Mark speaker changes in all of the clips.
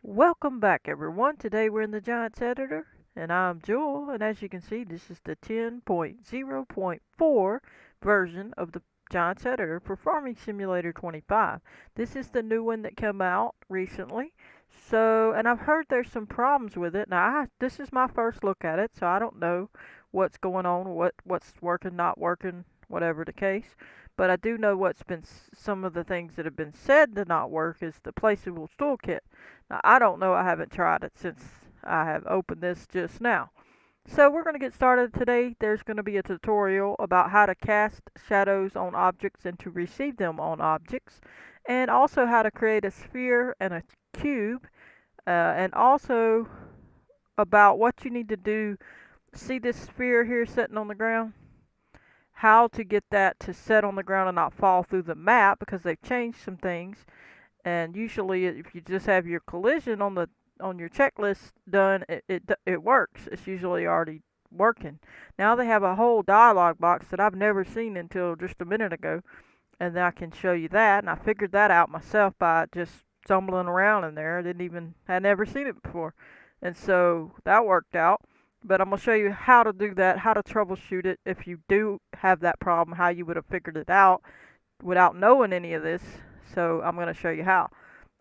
Speaker 1: Welcome back, everyone. Today we're in the Giants editor, and I'm Jewel. And as you can see, this is the 10.0.4 version of the Giants editor for Farming Simulator 25. This is the new one that came out recently. And I've heard there's some problems with it. Now, this is my first look at it, so I don't know what's going on, what's working, not working, whatever the case. But I do know some of the things that have been said to not work is the placeable toolkit. Now, I don't know, I haven't tried it since I have opened this just now. So we're going to get started today. There's going to be a tutorial about how to cast shadows on objects and to receive them on objects, and also how to create a sphere and a cube, and also about what you need to do. See this sphere here sitting on the ground? How to get that to set on the ground and not fall through the map, because they've changed some things. And usually if you just have your collision on your checklist done, it works. It's usually already working. Now they have a whole dialog box that I've never seen until just a minute ago, and then I can show you that. And I figured that out myself by just stumbling around in there. Had never seen it before, and so that worked out. But I'm gonna show you how to do that, how to troubleshoot it if you do have that problem, how you would have figured it out without knowing any of this. So I'm going to show you how.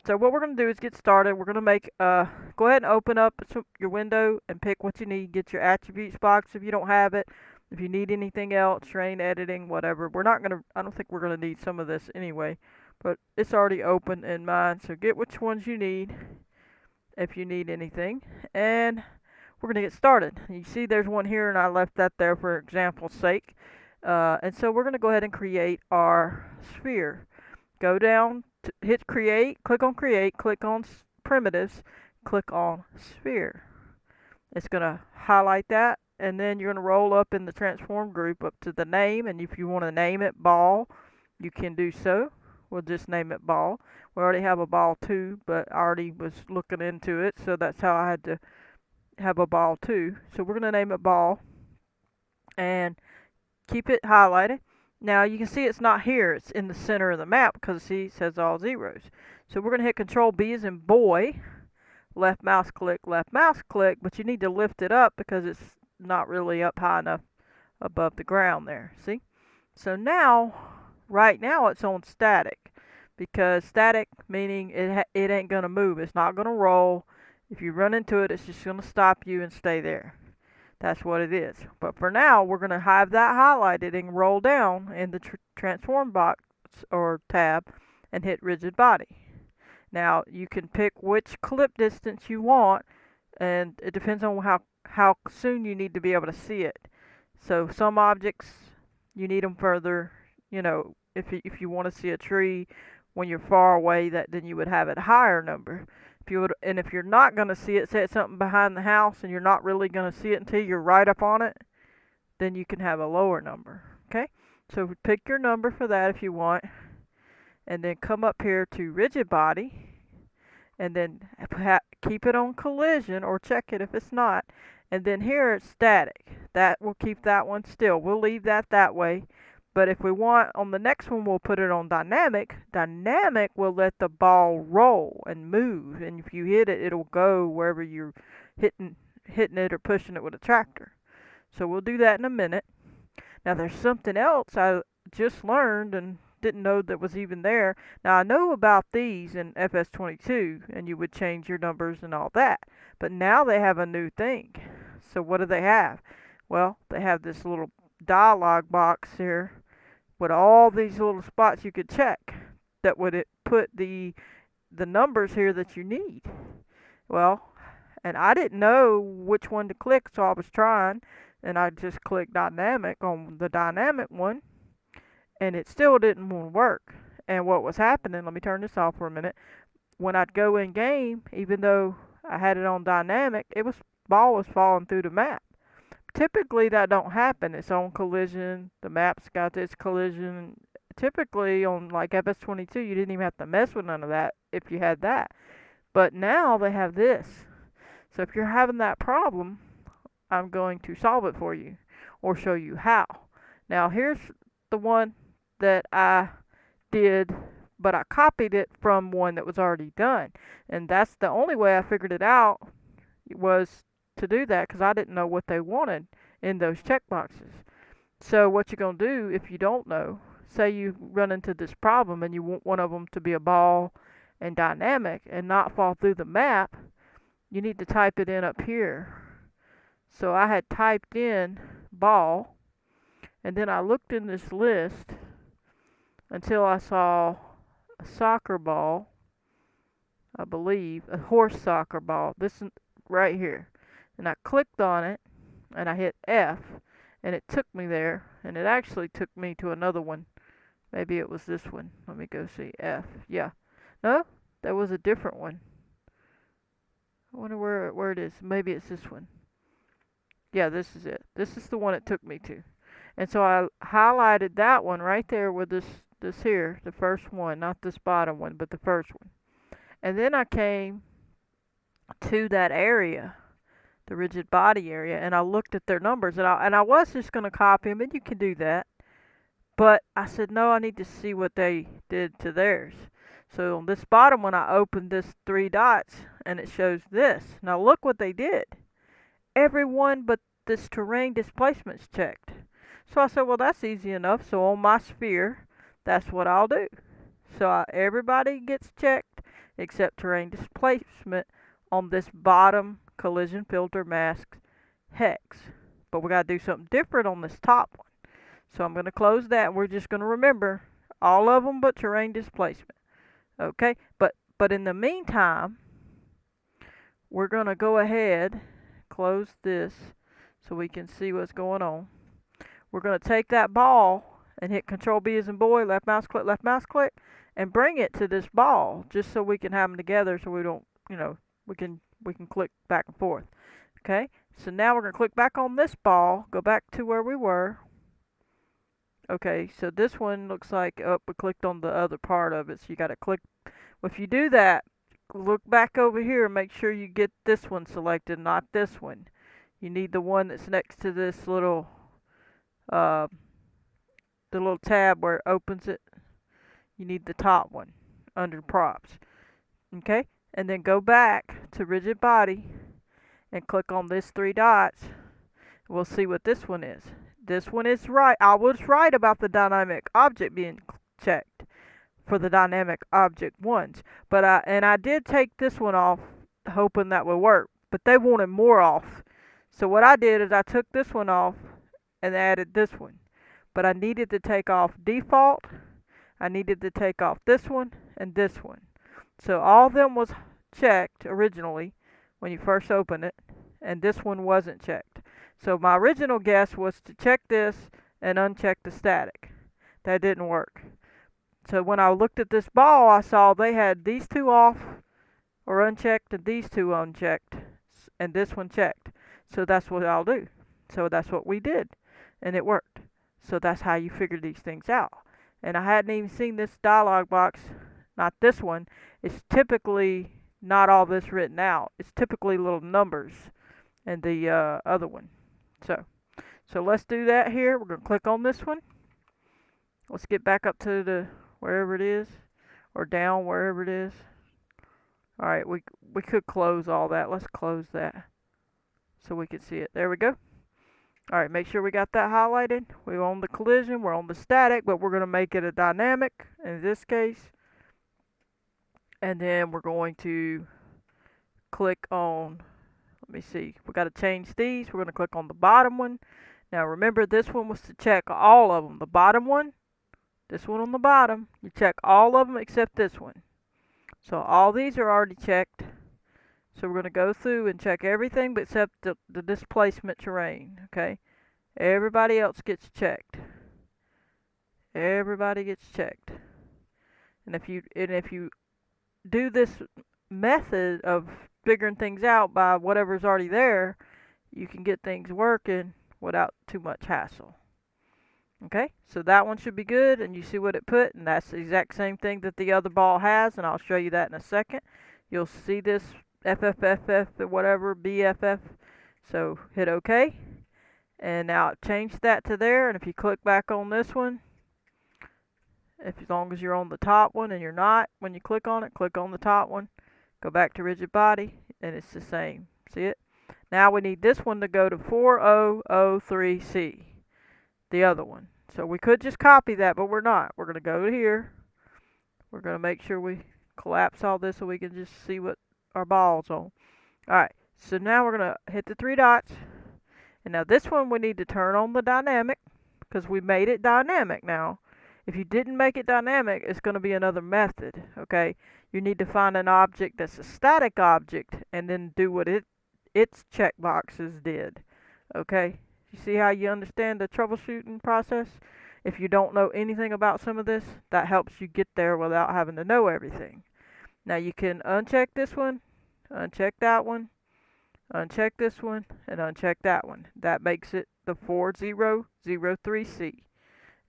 Speaker 1: So what we're going to do is get started. We're going to go ahead and open up your window and pick what you need. Get your attributes box if you don't have it. If you need anything else, terrain editing, whatever. I don't think we're going to need some of this anyway, but it's already open in mine. So get which ones you need if you need anything. And we're going to get started. You see there's one here, and I left that there for example's sake. And so we're going to go ahead and create our sphere. Go down, hit create, click on primitives, click on sphere. It's going to highlight that, and then you're going to roll up in the transform group up to the name, and if you want to name it ball, you can do so. We'll just name it ball. We already have a ball 2, but I already was looking into it, so that's how I had to have a ball 2. So we're going to name it ball, and keep it highlighted. Now you can see it's not here, it's in the center of the map because see it says all zeros. So we're going to hit Control B as in boy, left mouse click, but you need to lift it up because it's not really up high enough above the ground there. See? So now, right now it's on static, because static meaning it ain't going to move, it's not going to roll. If you run into it, it's just going to stop you and stay there. That's what it is. But for now, we're going to have that highlighted and roll down in the transform box or tab and hit rigid body. Now, you can pick which clip distance you want, and it depends on how soon you need to be able to see it. So some objects, you need them further. If you want to see a tree when you're far away, then you would have it higher number. If you're not going to see it, say it's something behind the house and you're not really going to see it until you're right up on it, then you can have a lower number. Okay? So pick your number for that if you want, and then come up here to rigid body, and then keep it on collision or check it if it's not, and then here it's static. That will keep that one still. We'll leave that way. But if we want, on the next one, we'll put it on dynamic. Dynamic will let the ball roll and move. And if you hit it, it'll go wherever you're hitting it or pushing it with a tractor. So we'll do that in a minute. Now there's something else I just learned and didn't know that was even there. Now I know about these in FS22, and you would change your numbers and all that. But now they have a new thing. So what do they have? Well, they have this little dialog box here with all these little spots you could check that would put the numbers here that you need. Well, and I didn't know which one to click, so I was trying, and I just clicked dynamic on the dynamic one, and it still didn't want to work. And what was happening, let me turn this off for a minute, when I'd go in game, even though I had it on dynamic, ball was falling through the map. Typically that don't happen. It's on collision. The map's got its collision. Typically on like FS22, you didn't even have to mess with none of that if you had that. But now they have this. So if you're having that problem, I'm going to solve it for you or show you how. Now here's the one that I did but I copied it from one that was already done. And that's the only way I figured it out, was to do that, because I didn't know what they wanted in those checkboxes. So what you're going to do if you don't know, say you run into this problem and you want one of them to be a ball and dynamic and not fall through the map, you need to type it in up here. So I had typed in ball, and then I looked in this list until I saw a soccer ball, I believe, a horse soccer ball. This is right here. And I clicked on it, and I hit F, and it took me there, and it actually took me to another one. Maybe it was this one. Let me go see. F. Yeah. No, that was a different one. I wonder where it is. Maybe it's this one. Yeah, this is it. This is the one it took me to. And so I highlighted that one right there with this here, the first one, not this bottom one, but the first one. And then I came to that area, the rigid body area, and I looked at their numbers, and I was just going to copy them, and you can do that. But I said, no, I need to see what they did to theirs. So on this bottom one, I opened this 3 dots, and it shows this. Now look what they did. Everyone but this terrain displacement's checked. So I said, well, that's easy enough. So on my sphere, that's what I'll do. So everybody gets checked except terrain displacement on this bottom collision filter mask hex. But we got to do something different on this top one. So I'm going to close that, and we're just going to remember all of them but terrain displacement. Okay, but in the meantime, we're going to go ahead, close this so we can see what's going on. We're going to take that ball and hit Control B as in boy, left mouse click, and bring it to this ball, just so we can have them together, so we don't, we can click back and forth. Okay, so now we're going to click back on this ball, go back to where we were. Okay, so this one looks like, we clicked on the other part of it, so you got to click. If you do that, look back over here and make sure you get this one selected, not this one. You need the one that's next to this little, the little tab where it opens it. You need the top one under props. Okay, and then go back to rigid body and click on this 3 dots. We'll see what this one is. This one is right. I was right about the dynamic object being checked for the dynamic object ones. But I did take this one off, hoping that would work. But they wanted more off. So what I did is I took this one off and added this one. But I needed to take off default. I needed to take off this one and this one. So all of them was checked originally when you first opened it, and this one wasn't checked. So my original guess was to check this and uncheck the static. That didn't work. So when I looked at this ball, I saw they had these 2 off or unchecked and these 2 unchecked, and this one checked. So that's what I'll do. So that's what we did, and it worked. So that's how you figure these things out. And I hadn't even seen this dialog box, not this one. It's typically not all this written out. It's typically little numbers and the other one. So let's do that here. We're going to click on this one. Let's get back up to the wherever it is, or down wherever it is. All right, we could close all that. Let's close that so we can see it. There we go. All right, make sure we got that highlighted. We're on the collision, we're on the static, but we're going to make it a dynamic in this case. And then we're going to click on, let me see, we got to change these. We're going to click on the bottom one. Now remember, this one was to check all of them. The bottom one, this one on the bottom, you check all of them except this one. So all these are already checked. So we're going to go through and check everything but except the displacement terrain, okay? Everybody else gets checked. Everybody gets checked. And if you do this method of figuring things out by whatever's already there, you can get things working without too much hassle. Okay, so that one should be good, and you see what it put, and that's the exact same thing that the other ball has, and I'll show you that in a second. You'll see this FFFF or whatever, BFF, so hit OK. And now I've changed that to there, and if you click back on this one, as long as you're on the top one, and you're not, when you click on it, click on the top one, go back to rigid body, and it's the same. See it? Now we need this one to go to 4003C, the other one. So we could just copy that, but we're not. We're going to go to here. We're going to make sure we collapse all this so we can just see what our ball's on. Alright, so now we're going to hit the three dots. And now this one we need to turn on the dynamic, because we made it dynamic now. If you didn't make it dynamic, it's going to be another method, okay? You need to find an object that's a static object and then do what its checkboxes did, okay? You see how you understand the troubleshooting process? If you don't know anything about some of this, that helps you get there without having to know everything. Now you can uncheck this one, uncheck that one, uncheck this one, and uncheck that one. That makes it the 4003C.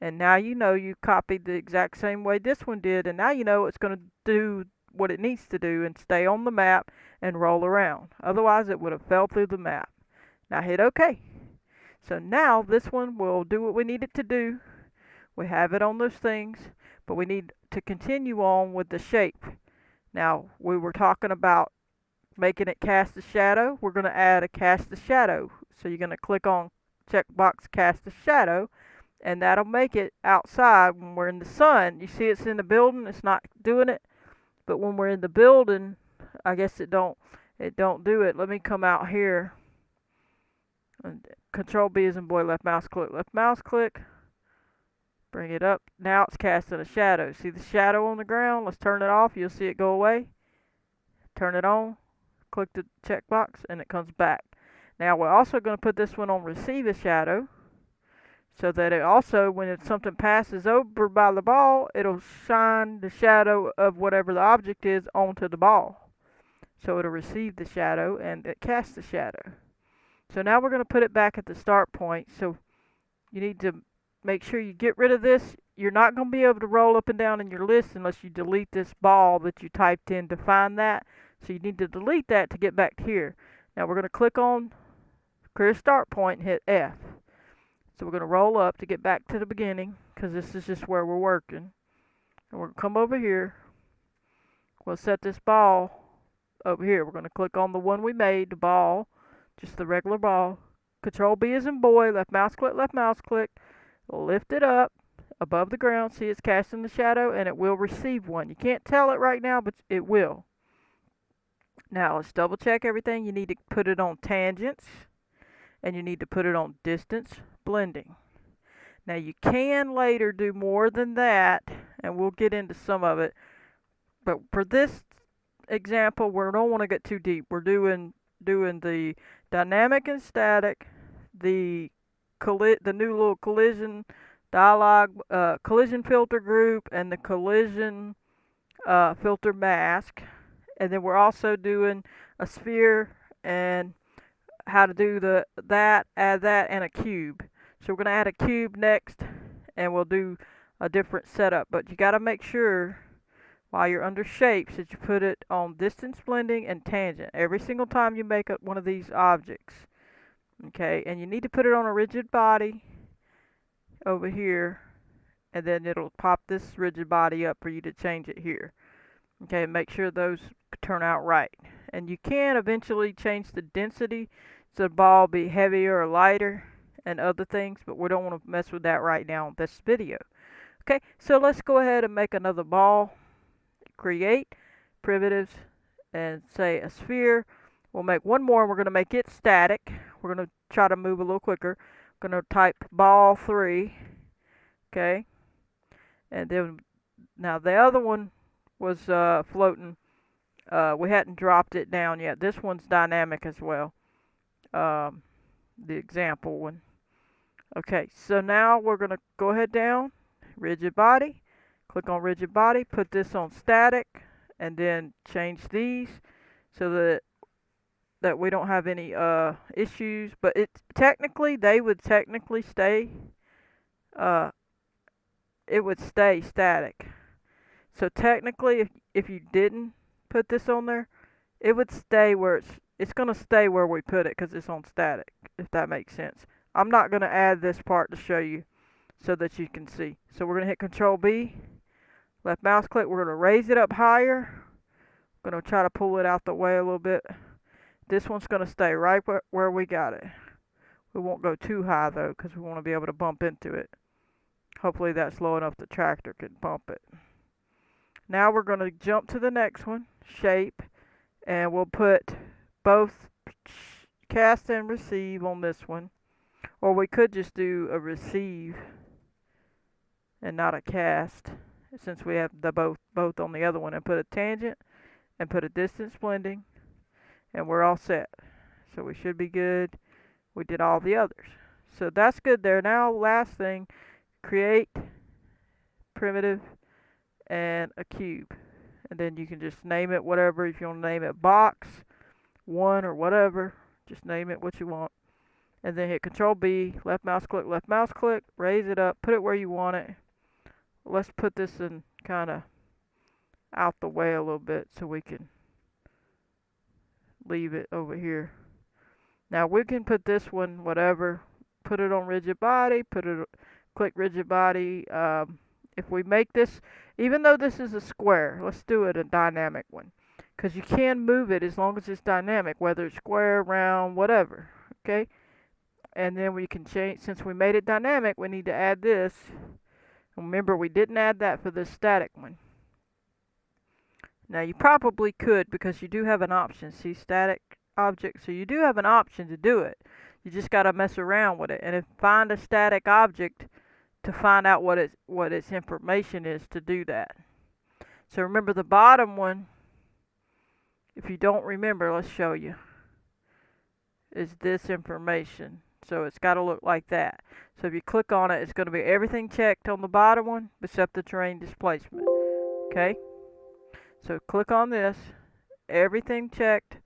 Speaker 1: And now you know you copied the exact same way this one did, and now you know it's going to do what it needs to do and stay on the map and roll around. Otherwise it would have fell through the map. Now hit OK. So now this one will do what we need it to do. We have it on those things, but we need to continue on with the shape. Now we were talking about making it cast a shadow. We're going to add a cast a shadow. So you're going to click on checkbox cast a shadow, and that'll make it outside when we're in the sun. You see it's in the building, it's not doing it, but when we're in the building, I guess it don't do it. Let me come out here. Control B as in boy, left mouse click, bring it up. Now it's casting a shadow. See the shadow on the ground? Let's turn it off. You'll see it go away. Turn it on, click the checkbox, and it comes back. Now we're also going to put this one on receive a shadow, so that it also, when something passes over by the ball, it'll shine the shadow of whatever the object is onto the ball. So it'll receive the shadow and it casts the shadow. So now we're going to put it back at the start point. So you need to make sure you get rid of this. You're not going to be able to roll up and down in your list unless you delete this ball that you typed in to find that. So you need to delete that to get back to here. Now we're going to click on clear start point and hit F. So we're going to roll up to get back to the beginning, because this is just where we're working. And we're going to come over here. We'll set this ball over here. We're going to click on the one we made, the ball, just the regular ball. Control B as in boy, left mouse click. Lift it up above the ground. See it's casting the shadow, and it will receive one. You can't tell it right now, but it will. Now let's double check everything. You need to put it on tangents, and you need to put it on distance blending. Now you can later do more than that, and we'll get into some of it. But for this example, we don't want to get too deep. We're doing the dynamic and static, the new little collision dialog, collision filter group, and the collision filter mask. And then we're also doing a sphere and how to do add that, and a cube. So we're going to add a cube next, and we'll do a different setup. But you got to make sure while you're under shapes that you put it on distance blending and tangent every single time you make one of these objects. Okay, and you need to put it on a rigid body over here, and then it'll pop this rigid body up for you to change it here. Okay, make sure those turn out right. And you can eventually change the density so the ball be heavier or lighter and other things, but we don't want to mess with that right now in this video. Okay, so let's go ahead and make another ball. Create, primitives, and say a sphere. We'll make one more, and we're going to make it static. We're going to try to move a little quicker. We're going to type ball 3. Okay, and then now the other one was floating. We hadn't dropped it down yet. This one's dynamic as well. The example one. Okay, so now we're going to go ahead down, rigid body, click on rigid body, put this on static, and then change these so that we don't have any issues. But they would technically stay. It would stay static. So technically, if you didn't put this on there, it would stay where it's going to stay where we put it because it's on static, if that makes sense. I'm not going to add this part to show you so that you can see. So we're going to hit Control B, Left mouse click, we're going to raise it up higher. I'm going to try to pull it out the way a little bit. This one's going to stay right where we got it. We won't go too high though, because we want to be able to bump into it. Hopefully that's low enough the tractor can bump it. Now we're going to jump to the next one, shape, and we'll put both cast and receive on this one. Or we could just do a receive and not a cast, since we have the both on the other one, and put a tangent and put a distance blending, and we're all set. So we should be good. We did all the others. So that's good there. Now last thing, create primitive and a cube. And then you can just name it whatever. If you want to name it box 1 or whatever, just name it what you want. And then hit Control B, left mouse click, raise it up, put it where you want it. Let's put this in kind of out the way a little bit so we can leave it over here. Now we can put this one whatever, put it on rigid body, click rigid body. If we make this, even though this is a square, let's do it a dynamic one, because you can move it as long as it's dynamic, whether it's square, round, whatever. Okay, and then we can change. Since we made it dynamic, we need to add this. Remember, we didn't add that for the static one. Now you probably could, because you do have an option. See, static object. So you do have an option to do it. You just got to mess around with it and find a static object to find out what its information is to do that. So remember the bottom one. If you don't remember, let's show you. Is this information. So it's got to look like that. So if you click on it, it's going to be everything checked on the bottom one except the terrain displacement. Okay? So click on this. Everything checked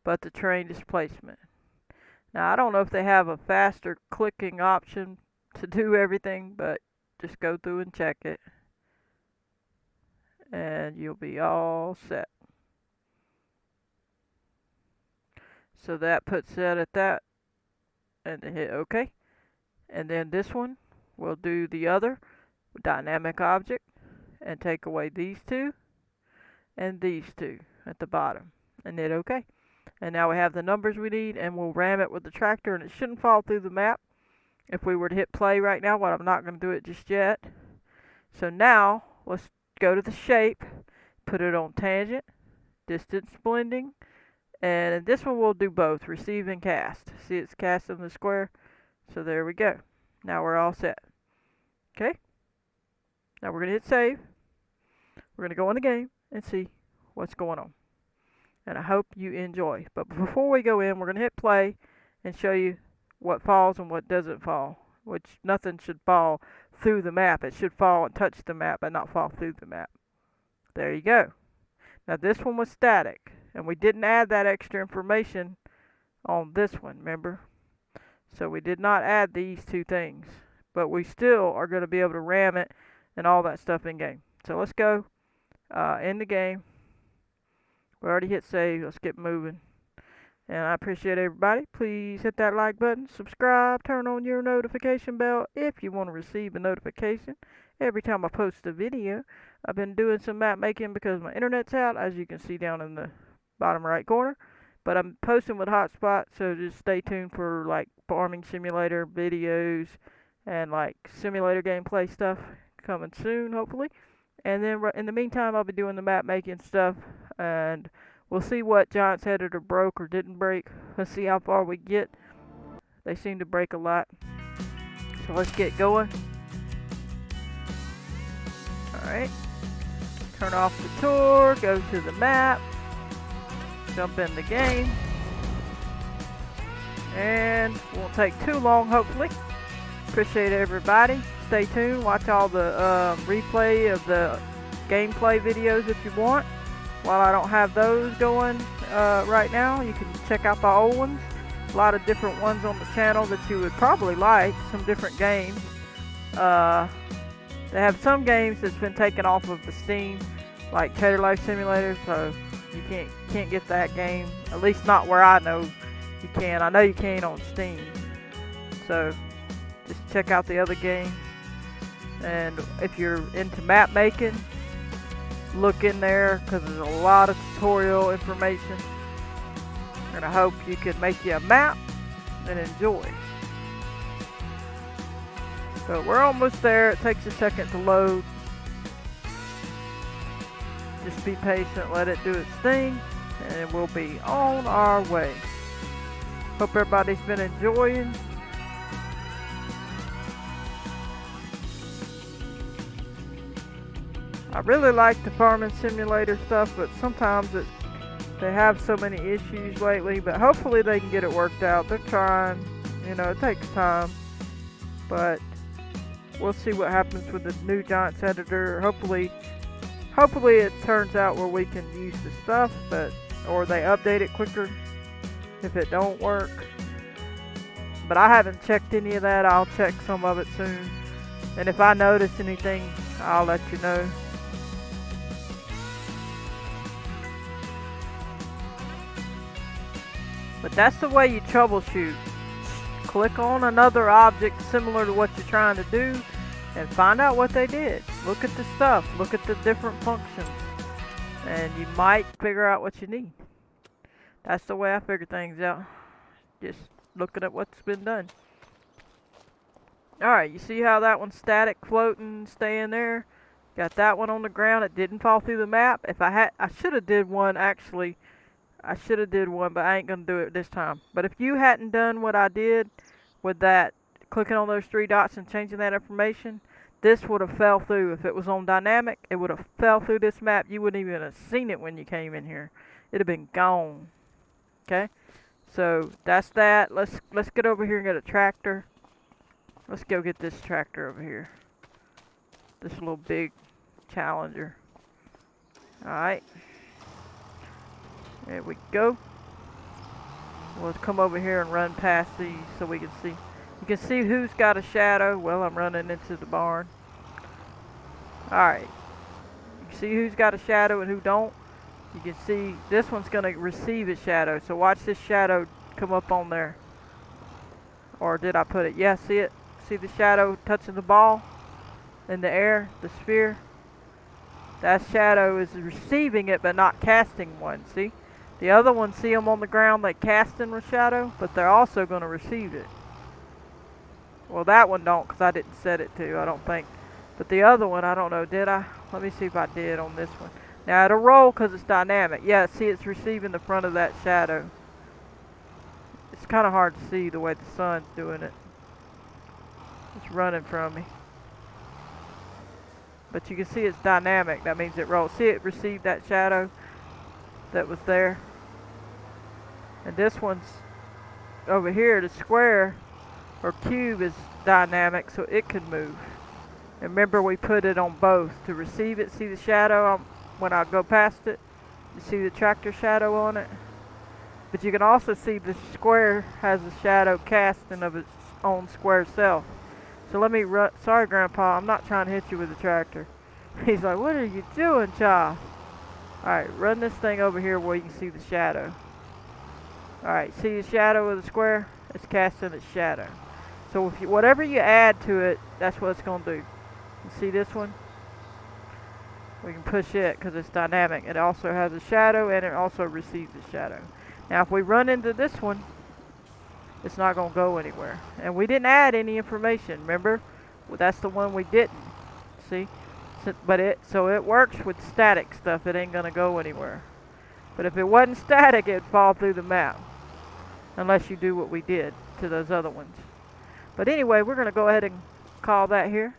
Speaker 1: but the terrain displacement. Now I don't know if they have a faster clicking option to do everything, but just go through and check it. And you'll be all set. So that puts it at that. And then hit OK. And then this one, we'll do the other dynamic object and take away these two and these two at the bottom and hit OK. And now we have the numbers we need, and we'll ram it with the tractor, and it shouldn't fall through the map if we were to hit play right now, but I'm not going to do it just yet. So now let's go to the shape, put it on tangent, distance blending, and this one we'll do both, receive and cast. See, it's casting the square. So there we go. Now we're all set. Okay? Now we're going to hit save. We're going to go in the game and see what's going on. And I hope you enjoy. But before we go in, we're going to hit play and show you what falls and what doesn't fall. Which nothing should fall through the map. It should fall and touch the map, but not fall through the map. There you go. Now this one was static, and we didn't add that extra information on this one, remember? So we did not add these two things, but we still are going to be able to ram it and all that stuff in game. So let's go in the game. We already hit save. Let's get moving. And I appreciate everybody. Please hit that like button, subscribe, turn on your notification bell if you want to receive a notification every time I post a video. I've been doing some map making because my internet's out, as you can see down in the bottom right corner. But I'm posting with hotspot, so just stay tuned for like farming simulator videos and like simulator gameplay stuff coming soon, hopefully. And then in the meantime, I'll be doing the map making stuff, and we'll see what Giant's Editor broke or didn't break. Let's see how far we get. They seem to break a lot. So let's get going. Alright. Turn off the tour, go to the map, jump in the game. And it won't take too long, hopefully. Appreciate everybody. Stay tuned. Watch all the replay of the gameplay videos if you want. While I don't have those going right now, you can check out the old ones. A lot of different ones on the channel that you would probably like. Some different games. They have some games that's been taken off of the Steam, like Tater Life Simulator, so you can't get that game. At least not where I know you can. I know you can on Steam. So just check out the other games. And if you're into map making, look in there because there's a lot of tutorial information. And I hope you can make you a map and enjoy. So we're almost there. It takes a second to load. Just be patient, let it do its thing, and we'll be on our way. Hope everybody's been enjoying. I really like the farming simulator stuff, but sometimes they have so many issues lately, but hopefully they can get it worked out. They're trying, you know, it takes time, but we'll see what happens with the new Giants editor. Hopefully it turns out where we can use the stuff, or they update it quicker if it don't work. But I haven't checked any of that. I'll check some of it soon, and if I notice anything, I'll let you know. But that's the way you troubleshoot. Click on another object similar to what you're trying to do and find out what they did. Look at the stuff, look at the different functions, and you might figure out what you need. That's the way I figure things out, just looking at what's been done. Alright, you see how that one's static, floating, staying there? Got that one on the ground. It didn't fall through the map. I should have did one actually. I should have did one, but I ain't gonna do it this time. But if you hadn't done what I did with that, clicking on those three dots and changing that information, this would have fell through. If it was on dynamic, it would have fell through this map. You wouldn't even have seen it when you came in here. It'd have been gone. Okay, so that's that. Let's get over here and get a tractor. Let's go get this tractor over here. This little big Challenger. All right. There we go. We'll come over here and run past these so we can see. You can see who's got a shadow. Well, I'm running into the barn. Alright. You can see who's got a shadow and who don't. You can see this one's going to receive a shadow. So watch this shadow come up on there. Or did I put it? Yeah, see it? See the shadow touching the ball in the air, the sphere? That shadow is receiving it but not casting one, see? The other ones, see them on the ground, they casting a shadow, but they're also going to receive it. Well, that one don't, because I didn't set it to, I don't think. But the other one, I don't know, did I? Let me see if I did on this one. Now, it'll roll because it's dynamic. Yeah, see, it's receiving the front of that shadow. It's kind of hard to see the way the sun's doing it. It's running from me. But you can see it's dynamic. That means it rolls. See, it received that shadow that was there. And this one's over here, the square or cube is dynamic, so it can move. And remember, we put it on both to receive it. See the shadow when I go past it? You see the tractor shadow on it? But you can also see the square has a shadow casting of its own square self. So let me run. Sorry, Grandpa, I'm not trying to hit you with the tractor. He's like, what are you doing, child? Alright, run this thing over here where you can see the shadow. Alright, see the shadow of the square? It's casting its shadow. So if whatever you add to it, that's what it's going to do. You see this one? We can push it because it's dynamic. It also has a shadow and it also receives a shadow. Now if we run into this one, it's not going to go anywhere. And we didn't add any information, remember? Well, that's the one we didn't. See? So it works with static stuff. It ain't going to go anywhere. But if it wasn't static, it'd fall through the map. Unless you do what we did to those other ones. But anyway, we're going to go ahead and call that here.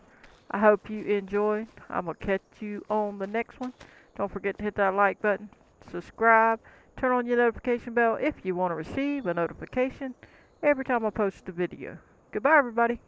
Speaker 1: I hope you enjoyed. I'm going to catch you on the next one. Don't forget to hit that like button. Subscribe. Turn on your notification bell if you want to receive a notification every time I post a video. Goodbye, everybody.